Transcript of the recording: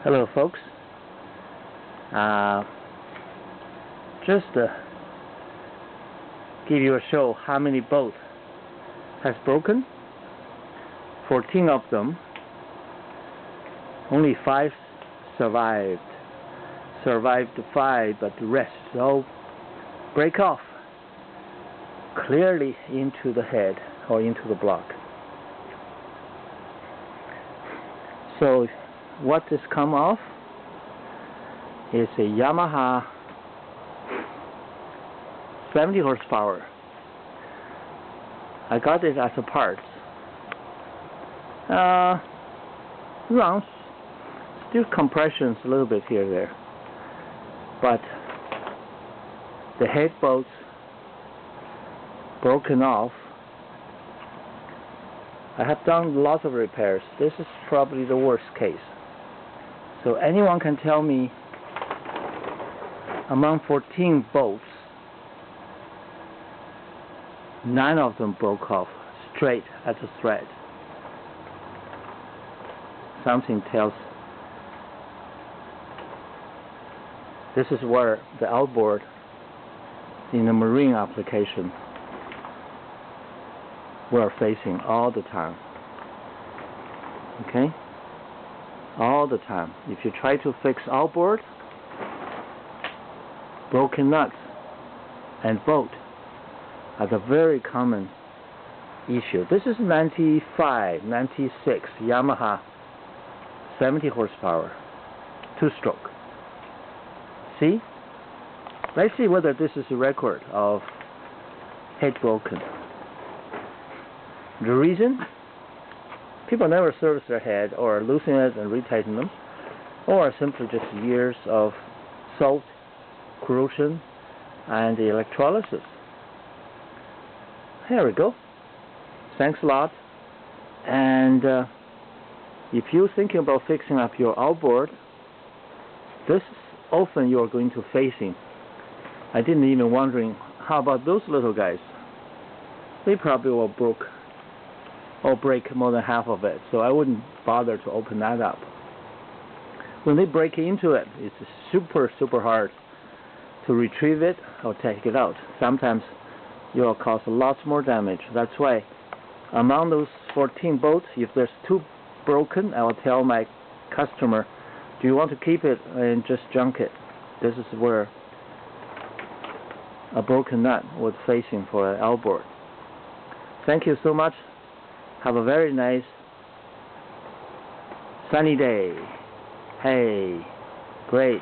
Hello folks, just give you a show how many boats has broken. 14 of them, only 5 survived 5, but the rest all break off clearly into the head or into the block. So what has come off is a Yamaha 70 horsepower. I got it as a part. Runs, still compressions a little bit here and there, but the head bolts broken off. I have done lots of repairs. This is probably the worst case. So anyone can tell me, among 14 bolts, 9 of them broke off straight as a thread. Something tells. This is where the outboard in the marine application we're facing all the time. Okay? All the time. If you try to fix outboard, broken nuts and bolt are the very common issue. This is 95, 96 Yamaha 70 horsepower 2-stroke. See? Let's see whether this is a record of head broken. The reason? People never service their head, or loosen it and retighten them, or simply just years of salt, corrosion, and electrolysis. There we go. Thanks a lot. And if you're thinking about fixing up your outboard, this is often you're going to facing. I didn't even wondering, how about those little guys? They probably will break more than half of it, so I wouldn't bother to open that up. When they break into it, it's super hard to retrieve it or take it out. Sometimes you'll cause lots more damage. That's why among those 14 bolts, if there's 2 broken, I will tell my customer, do you want to keep it and just junk it? This is where a broken nut was facing for an outboard. Thank you so much. Have a very nice sunny day. Hey, great.